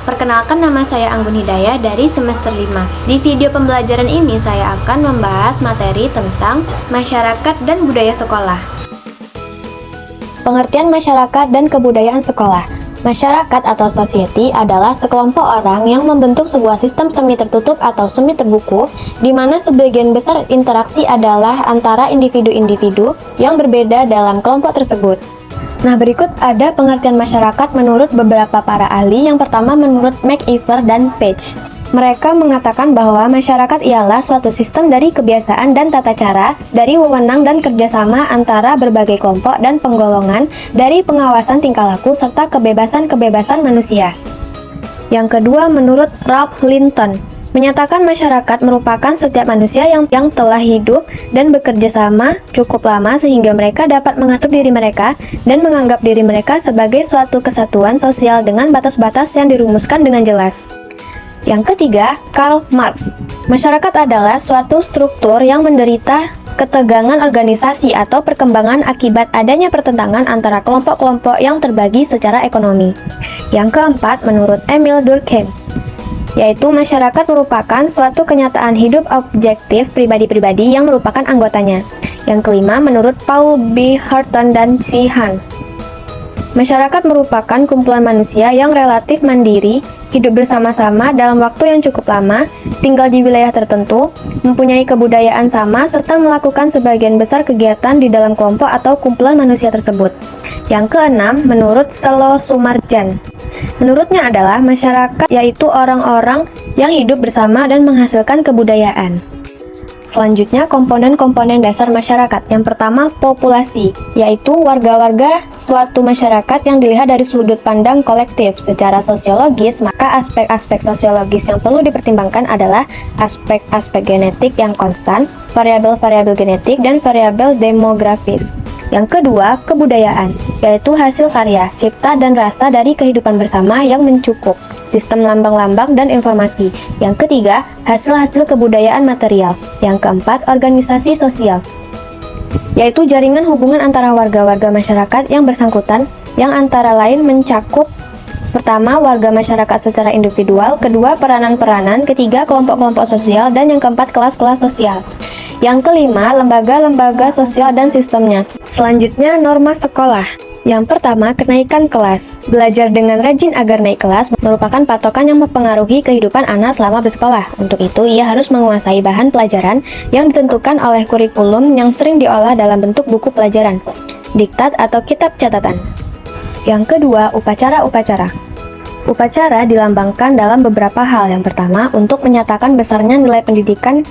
Perkenalkan, nama saya Anggun Hidayah dari semester 5. Di video pembelajaran ini saya akan membahas materi tentang masyarakat dan budaya sekolah. Pengertian masyarakat dan kebudayaan sekolah. Masyarakat atau society adalah sekelompok orang yang membentuk sebuah sistem semi tertutup atau semi terbuku, di mana sebagian besar interaksi adalah antara individu-individu yang berbeda dalam kelompok tersebut. Nah, berikut ada pengertian masyarakat menurut beberapa para ahli. Yang pertama menurut McIver dan Page. Mereka mengatakan bahwa masyarakat ialah suatu sistem dari kebiasaan dan tata cara, dari wewenang dan kerjasama antara berbagai kelompok dan penggolongan, dari pengawasan tingkah laku serta kebebasan-kebebasan manusia. Yang kedua menurut Ralph Linton, menyatakan masyarakat merupakan setiap manusia yang telah hidup dan bekerja sama cukup lama sehingga mereka dapat mengatur diri mereka dan menganggap diri mereka sebagai suatu kesatuan sosial dengan batas-batas yang dirumuskan dengan jelas. Yang ketiga, Karl Marx. Masyarakat adalah suatu struktur yang menderita ketegangan organisasi atau perkembangan akibat adanya pertentangan antara kelompok-kelompok yang terbagi secara ekonomi. Yang keempat, menurut Emil Durkheim, yaitu masyarakat merupakan suatu kenyataan hidup objektif pribadi-pribadi yang merupakan anggotanya. Yang kelima, menurut Paul B. Horton dan C. Hahn, masyarakat merupakan kumpulan manusia yang relatif mandiri, hidup bersama-sama dalam waktu yang cukup lama, tinggal di wilayah tertentu, mempunyai kebudayaan sama, serta melakukan sebagian besar kegiatan di dalam kelompok atau kumpulan manusia tersebut. Yang keenam, menurut Selo Sumarjan, menurutnya adalah masyarakat yaitu orang-orang yang hidup bersama dan menghasilkan kebudayaan. Selanjutnya, komponen-komponen dasar masyarakat. Yang pertama, populasi, yaitu warga-warga suatu masyarakat yang dilihat dari sudut pandang kolektif. Secara sosiologis, maka aspek-aspek sosiologis yang perlu dipertimbangkan adalah aspek-aspek genetik yang konstan, variabel-variabel genetik, dan variabel demografis. Yang kedua, kebudayaan, yaitu hasil karya, cipta, dan rasa dari kehidupan bersama yang mencakup sistem lambang-lambang dan informasi. Yang ketiga, hasil-hasil kebudayaan material. Yang keempat, organisasi sosial, yaitu jaringan hubungan antara warga-warga masyarakat yang bersangkutan, yang antara lain mencakup: pertama, warga masyarakat secara individual, kedua, peranan-peranan, ketiga, kelompok-kelompok sosial, dan yang keempat, kelas-kelas sosial. Yang kelima, lembaga-lembaga sosial dan sistemnya. Selanjutnya, norma sekolah. Yang pertama, kenaikan kelas. Belajar dengan rajin agar naik kelas merupakan patokan yang mempengaruhi kehidupan anak selama bersekolah. Untuk itu, ia harus menguasai bahan pelajaran yang ditentukan oleh kurikulum yang sering diolah dalam bentuk buku pelajaran, diktat atau kitab catatan. Yang kedua, upacara-upacara. Upacara dilambangkan dalam beberapa hal. Yang pertama, untuk menyatakan besarnya nilai pendidikan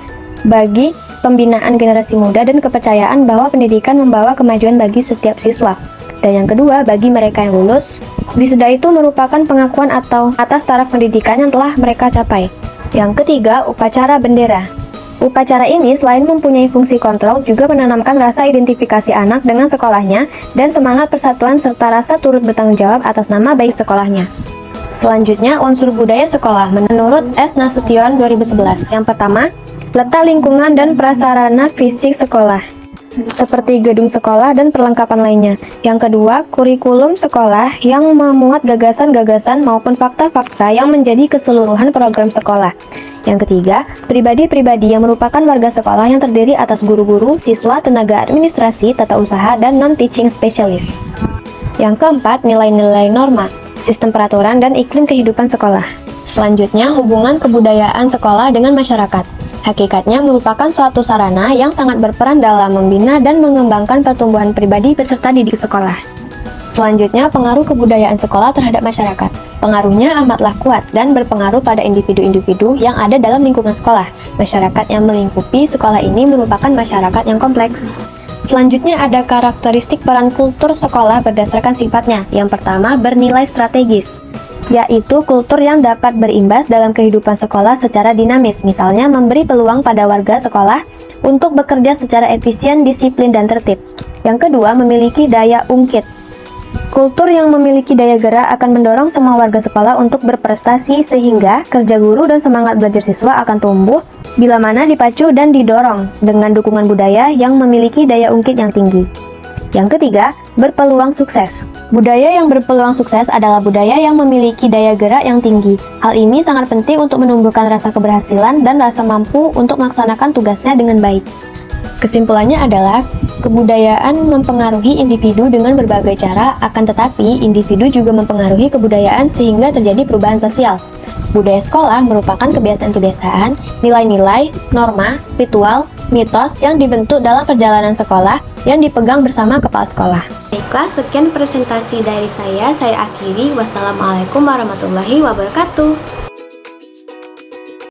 bagi pembinaan generasi muda dan kepercayaan bahwa pendidikan membawa kemajuan bagi setiap siswa. Dan yang kedua, bagi mereka yang lulus, wisuda itu merupakan pengakuan atau atas taraf pendidikan yang telah mereka capai. Yang ketiga, upacara bendera. Upacara ini selain mempunyai fungsi kontrol, juga menanamkan rasa identifikasi anak dengan sekolahnya dan semangat persatuan serta rasa turut bertanggung jawab atas nama baik sekolahnya. Selanjutnya, unsur budaya sekolah menurut S. Nasution 2011. Yang pertama, letak lingkungan dan prasarana fisik sekolah, seperti gedung sekolah dan perlengkapan lainnya. Yang kedua, kurikulum sekolah yang memuat gagasan-gagasan maupun fakta-fakta yang menjadi keseluruhan program sekolah. Yang ketiga, pribadi-pribadi yang merupakan warga sekolah yang terdiri atas guru-guru, siswa, tenaga administrasi, tata usaha, dan non-teaching specialist. Yang keempat, nilai-nilai norma, sistem peraturan, dan iklim kehidupan sekolah. Selanjutnya, hubungan kebudayaan sekolah dengan masyarakat. Hakikatnya merupakan suatu sarana yang sangat berperan dalam membina dan mengembangkan pertumbuhan pribadi peserta didik sekolah. Selanjutnya, pengaruh kebudayaan sekolah terhadap masyarakat. Pengaruhnya amatlah kuat dan berpengaruh pada individu-individu yang ada dalam lingkungan sekolah. Masyarakat yang melingkupi sekolah ini merupakan masyarakat yang kompleks. Selanjutnya ada karakteristik peran kultur sekolah berdasarkan sifatnya. Yang pertama, bernilai strategis, yaitu kultur yang dapat berimbas dalam kehidupan sekolah secara dinamis, misalnya memberi peluang pada warga sekolah untuk bekerja secara efisien, disiplin, dan tertib. Yang kedua, memiliki daya ungkit. Kultur yang memiliki daya gerak akan mendorong semua warga sekolah untuk berprestasi, sehingga kerja guru dan semangat belajar siswa akan tumbuh bila mana dipacu dan didorong dengan dukungan budaya yang memiliki daya ungkit yang tinggi. Yang ketiga, berpeluang sukses. Budaya yang berpeluang sukses adalah budaya yang memiliki daya gerak yang tinggi. Hal ini sangat penting untuk menumbuhkan rasa keberhasilan dan rasa mampu untuk melaksanakan tugasnya dengan baik. Kesimpulannya adalah, kebudayaan mempengaruhi individu dengan berbagai cara, akan tetapi individu juga mempengaruhi kebudayaan sehingga terjadi perubahan sosial. Budaya sekolah merupakan kebiasaan-kebiasaan, nilai-nilai, norma, ritual, mitos yang dibentuk dalam perjalanan sekolah yang dipegang bersama kepala sekolah. Baiklah, sekian presentasi dari saya akhiri. Wassalamualaikum warahmatullahi wabarakatuh.